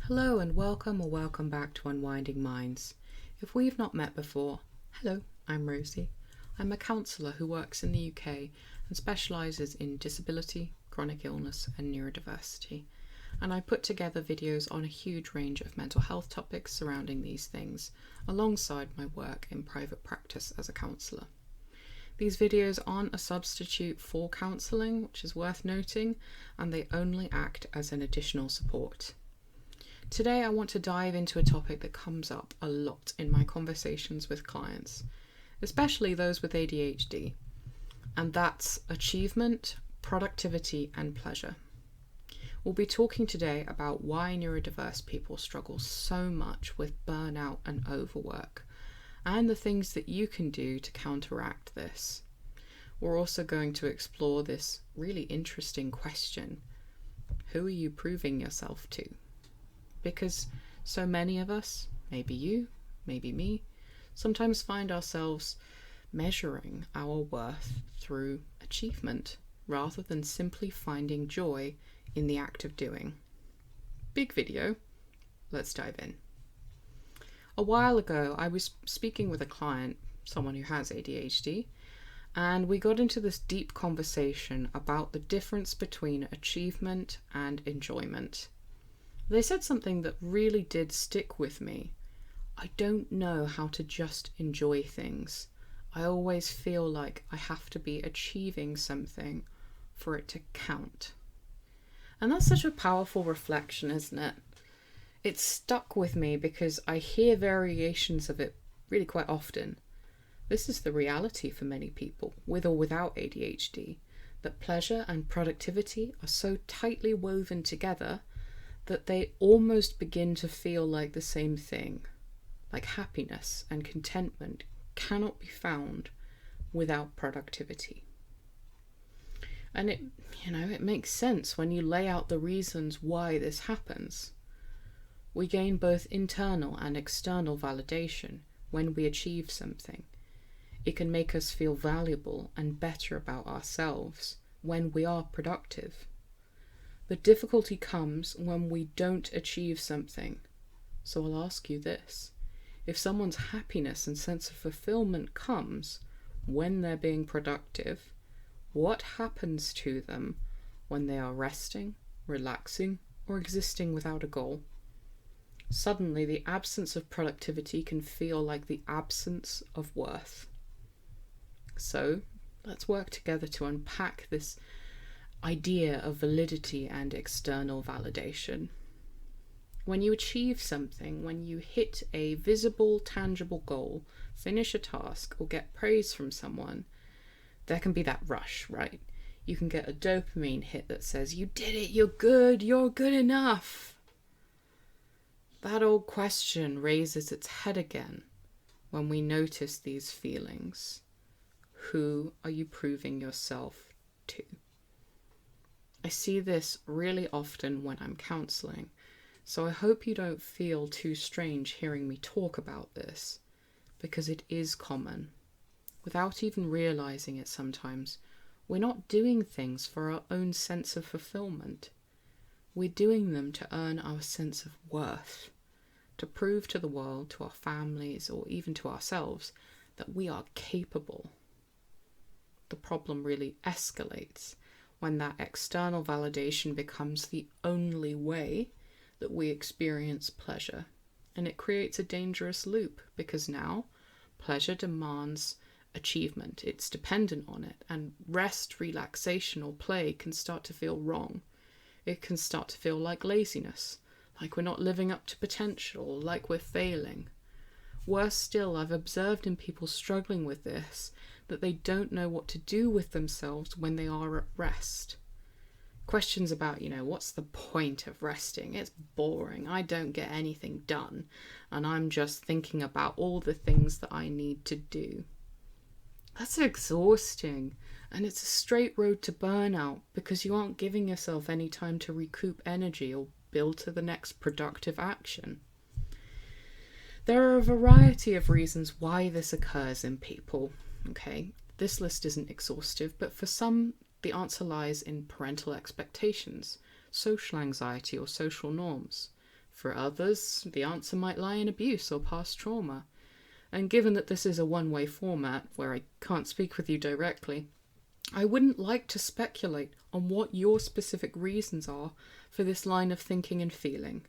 Hello and welcome or welcome back to Unwinding Minds. If we've not met before, hello, I'm Rosie. I'm a counsellor who works in the UK and specialises in disability, chronic illness and neurodiversity. And I put together videos on a huge range of mental health topics surrounding these things, alongside my work in private practice as a counsellor. These videos aren't a substitute for counselling, which is worth noting, and they only act as an additional support. Today I want to dive into a topic that comes up a lot in my conversations with clients, especially those with ADHD, and that's achievement, productivity and pleasure. We'll be talking today about why neurodiverse people struggle so much with burnout and overwork, and the things that you can do to counteract this. We're also going to explore this really interesting question: who are you proving yourself to? Because so many of us, maybe you, maybe me, sometimes find ourselves measuring our worth through achievement rather than simply finding joy in the act of doing. Big video, let's dive in. A while ago, I was speaking with a client, someone who has ADHD, and we got into this deep conversation about the difference between achievement and enjoyment. They said something that really did stick with me. I don't know how to just enjoy things. I always feel like I have to be achieving something for it to count. And that's such a powerful reflection, isn't it? It's stuck with me because I hear variations of it really quite often. This is the reality for many people, with or without ADHD, that pleasure and productivity are so tightly woven together that they almost begin to feel like the same thing. Like happiness and contentment cannot be found without productivity. And it makes sense when you lay out the reasons why this happens. We gain both internal and external validation when we achieve something. It can make us feel valuable and better about ourselves when we are productive. The difficulty comes when we don't achieve something. So I'll ask you this: if someone's happiness and sense of fulfillment comes when they're being productive, what happens to them when they are resting, relaxing, or existing without a goal? Suddenly, the absence of productivity can feel like the absence of worth. So let's work together to unpack this idea of validity and external validation. When you achieve something, when you hit a visible, tangible goal, finish a task, or get praise from someone, there can be that rush, right? You can get a dopamine hit that says, you did it, you're good enough. That old question raises its head again when we notice these feelings. Who are you proving yourself to? I see this really often when I'm counselling, so I hope you don't feel too strange hearing me talk about this, because it is common. Without even realising it sometimes, we're not doing things for our own sense of fulfilment. We're doing them to earn our sense of worth, to prove to the world, to our families, or even to ourselves that we are capable. The problem really escalates when that external validation becomes the only way that we experience pleasure. And it creates a dangerous loop, because now pleasure demands achievement. It's dependent on it, and rest, relaxation or play can start to feel wrong. It can start to feel like laziness, like we're not living up to potential, like we're failing. Worse still, I've observed in people struggling with this that they don't know what to do with themselves when they are at rest. Questions about, what's the point of resting? It's boring. I don't get anything done. And I'm just thinking about all the things that I need to do. That's exhausting. And it's a straight road to burnout, because you aren't giving yourself any time to recoup energy or build to the next productive action. There are a variety of reasons why this occurs in people. Okay, this list isn't exhaustive, but for some, the answer lies in parental expectations, social anxiety or social norms, For others, the answer might lie in abuse or past trauma. And given that this is a one-way format where I can't speak with you directly, I wouldn't like to speculate on what your specific reasons are for this line of thinking and feeling.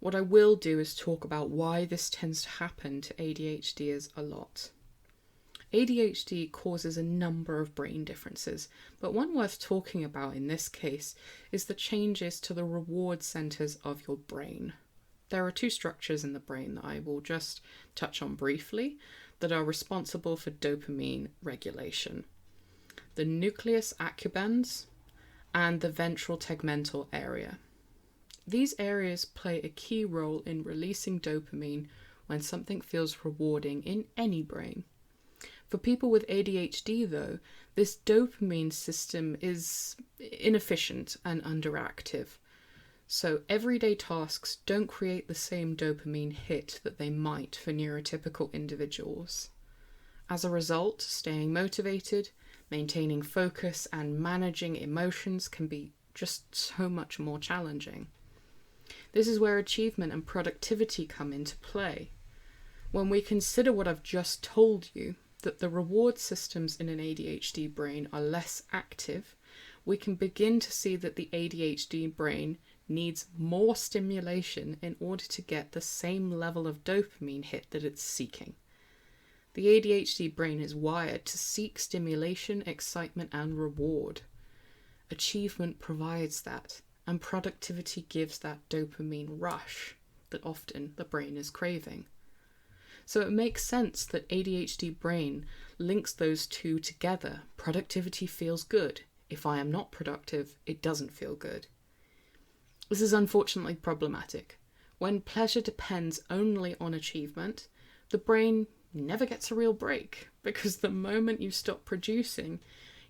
What I will do is talk about why this tends to happen to ADHDers a lot. ADHD causes a number of brain differences, but one worth talking about in this case is the changes to the reward centres of your brain. There are two structures in the brain that I will just touch on briefly that are responsible for dopamine regulation. The nucleus accumbens and the ventral tegmental area. These areas play a key role in releasing dopamine when something feels rewarding in any brain. For people with ADHD, though, this dopamine system is inefficient and underactive. So everyday tasks don't create the same dopamine hit that they might for neurotypical individuals. As a result, staying motivated, maintaining focus, and managing emotions can be just so much more challenging. This is where achievement and productivity come into play. When we consider what I've just told you, that the reward systems in an ADHD brain are less active, we can begin to see that the ADHD brain needs more stimulation in order to get the same level of dopamine hit that it's seeking. The ADHD brain is wired to seek stimulation, excitement, and reward. Achievement provides that, and productivity gives that dopamine rush that often the brain is craving. So it makes sense that ADHD brain links those two together. Productivity feels good. If I am not productive, it doesn't feel good. This is unfortunately problematic. When pleasure depends only on achievement, the brain never gets a real break, because the moment you stop producing,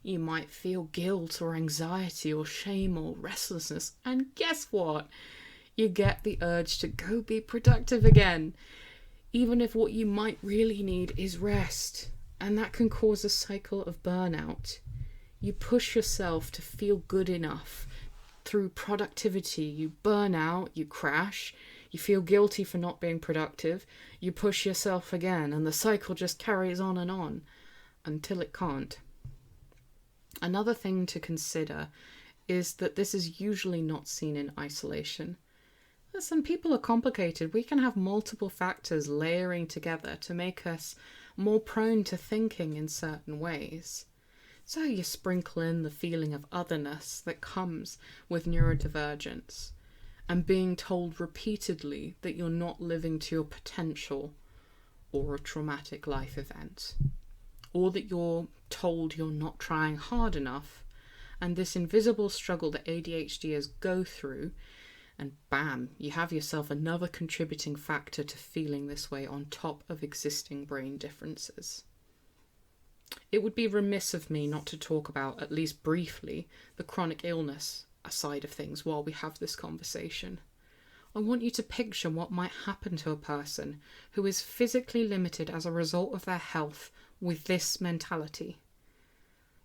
you might feel guilt or anxiety or shame or restlessness, and guess what? You get the urge to go be productive again, even if what you might really need is rest, and that can cause a cycle of burnout. You push yourself to feel good enough through productivity. You burn out, you crash, you feel guilty for not being productive, you push yourself again, and the cycle just carries on until it can't. Another thing to consider is that this is usually not seen in isolation. Listen, people are complicated. We can have multiple factors layering together to make us more prone to thinking in certain ways. So you sprinkle in the feeling of otherness that comes with neurodivergence and being told repeatedly that you're not living to your potential, or a traumatic life event, or that you're told you're not trying hard enough, and this invisible struggle that ADHDers go through, and bam, you have yourself another contributing factor to feeling this way on top of existing brain differences. It would be remiss of me not to talk about, at least briefly, the chronic illness side of things while we have this conversation. I want you to picture what might happen to a person who is physically limited as a result of their health with this mentality.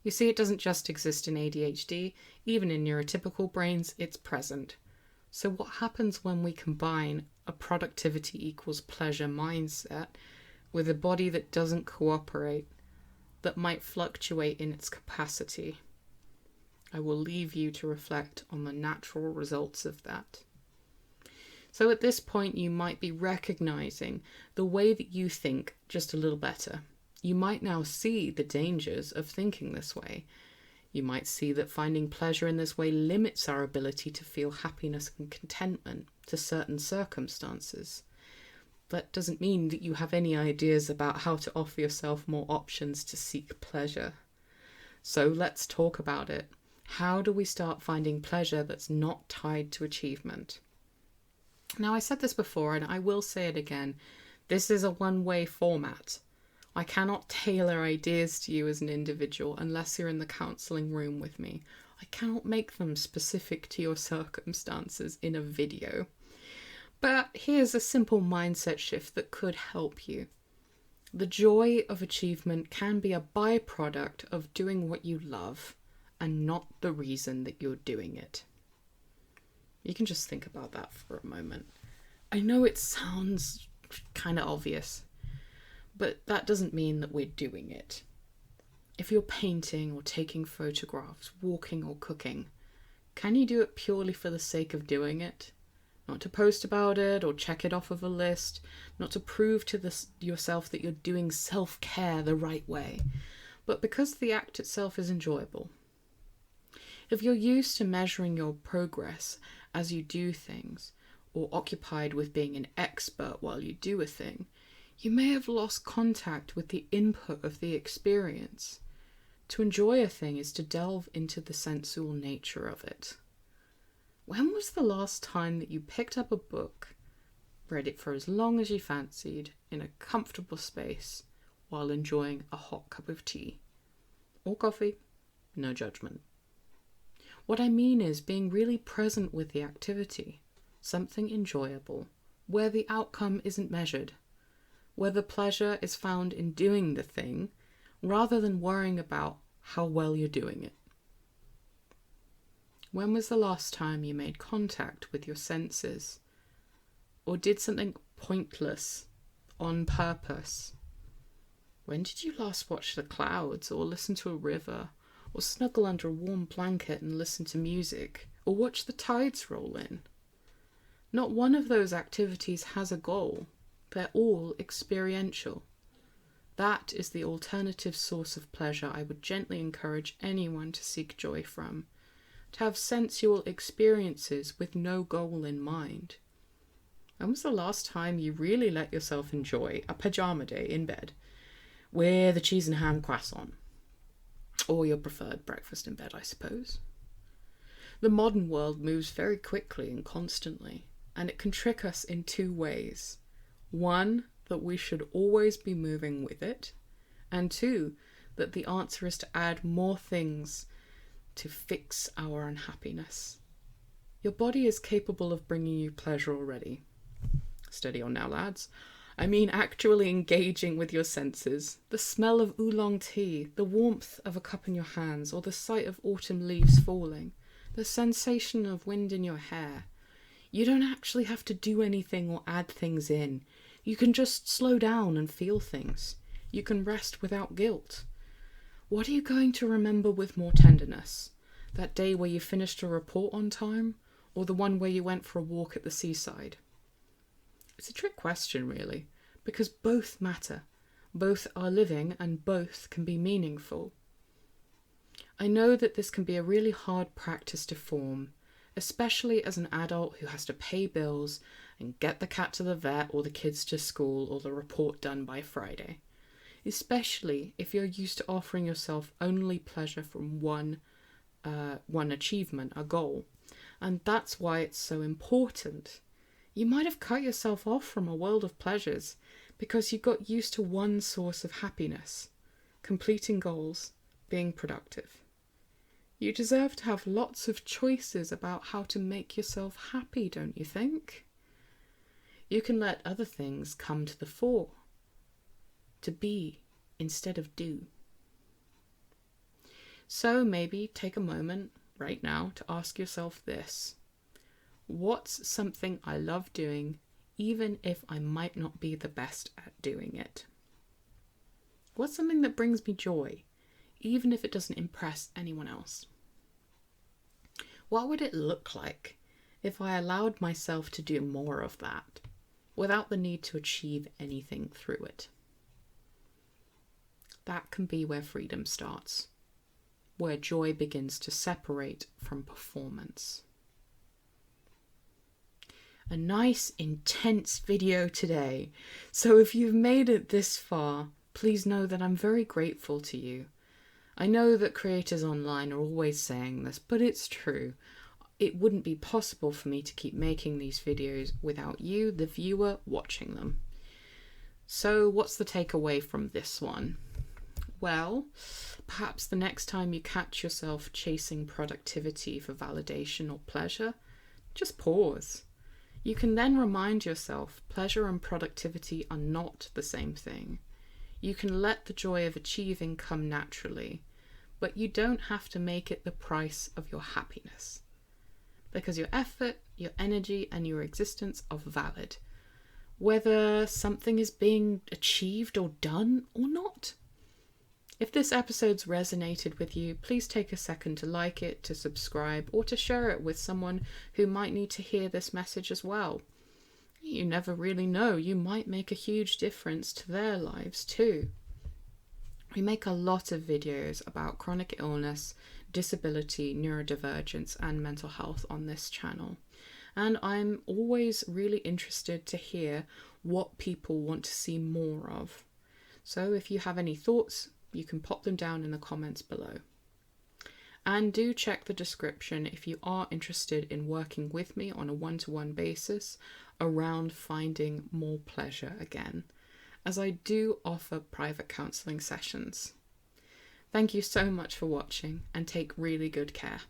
You see, it doesn't just exist in ADHD, even in neurotypical brains, it's present. So what happens when we combine a productivity equals pleasure mindset with a body that doesn't cooperate, that might fluctuate in its capacity? I will leave you to reflect on the natural results of that. So at this point, you might be recognizing the way that you think just a little better. You might now see the dangers of thinking this way. You might see that finding pleasure in this way limits our ability to feel happiness and contentment to certain circumstances. That doesn't mean that you have any ideas about how to offer yourself more options to seek pleasure. So let's talk about it. How do we start finding pleasure that's not tied to achievement? Now, I said this before, and I will say it again. This is a one-way format. I cannot tailor ideas to you as an individual unless you're in the counselling room with me. I cannot make them specific to your circumstances in a video. But here's a simple mindset shift that could help you. The joy of achievement can be a byproduct of doing what you love, and not the reason that you're doing it. You can just think about that for a moment. I know it sounds kind of obvious, but that doesn't mean that we're doing it. If you're painting or taking photographs, walking or cooking, can you do it purely for the sake of doing it? Not to post about it or check it off of a list, not to prove to yourself that you're doing self-care the right way, but because the act itself is enjoyable. If you're used to measuring your progress as you do things, or occupied with being an expert while you do a thing, you may have lost contact with the input of the experience. To enjoy a thing is to delve into the sensual nature of it. When was the last time that you picked up a book, read it for as long as you fancied, in a comfortable space, while enjoying a hot cup of tea? Or coffee? No judgment. What I mean is being really present with the activity, something enjoyable, where the outcome isn't measured, where the pleasure is found in doing the thing, rather than worrying about how well you're doing it. When was the last time you made contact with your senses, or did something pointless on purpose? When did you last watch the clouds, or listen to a river, or snuggle under a warm blanket and listen to music, or watch the tides roll in? Not one of those activities has a goal. They're all experiential. That is the alternative source of pleasure I would gently encourage anyone to seek joy from. To have sensual experiences with no goal in mind. When was the last time you really let yourself enjoy a pajama day in bed with a cheese and ham croissant? Or your preferred breakfast in bed, I suppose. The modern world moves very quickly and constantly, and it can trick us in two ways. One, that we should always be moving with it, and two, that the answer is to add more things to fix our unhappiness. Your body is capable of bringing you pleasure already. Steady on now, lads. I mean actually engaging with your senses. The smell of oolong tea, the warmth of a cup in your hands, or the sight of autumn leaves falling, the sensation of wind in your hair. You don't actually have to do anything or add things in. You can just slow down and feel things. You can rest without guilt. What are you going to remember with more tenderness? That day where you finished a report on time, or the one where you went for a walk at the seaside? It's a trick question, really, because both matter. Both are living and both can be meaningful. I know that this can be a really hard practice to form, especially as an adult who has to pay bills and get the cat to the vet or the kids to school or the report done by Friday. Especially if you're used to offering yourself only pleasure from one achievement, a goal. And that's why it's so important. You might have cut yourself off from a world of pleasures because you got used to one source of happiness, completing goals, being productive. You deserve to have lots of choices about how to make yourself happy, don't you think? You can let other things come to the fore. To be instead of do. So maybe take a moment right now to ask yourself this. What's something I love doing even if I might not be the best at doing it? What's something that brings me joy even if it doesn't impress anyone else? What would it look like if I allowed myself to do more of that without the need to achieve anything through it? That can be where freedom starts, where joy begins to separate from performance. A nice, intense video today. So if you've made it this far, please know that I'm very grateful to you. I know that creators online are always saying this, but it's true. It wouldn't be possible for me to keep making these videos without you, the viewer, watching them. So what's the takeaway from this one? Well, perhaps the next time you catch yourself chasing productivity for validation or pleasure, just pause. You can then remind yourself pleasure and productivity are not the same thing. You can let the joy of achieving come naturally, but you don't have to make it the price of your happiness. because your effort, your energy, and your existence are valid, whether something is being achieved or done or not. If this episode's resonated with you, please take a second to like it, to subscribe, or to share it with someone who might need to hear this message as well. You never really know, you might make a huge difference to their lives too. We make a lot of videos about chronic illness, disability, neurodivergence, and mental health on this channel. And I'm always really interested to hear what people want to see more of. So if you have any thoughts, you can pop them down in the comments below. And do check the description if you are interested in working with me on a one-to-one basis around finding more pleasure again, as I do offer private counselling sessions. Thank you so much for watching, and take really good care.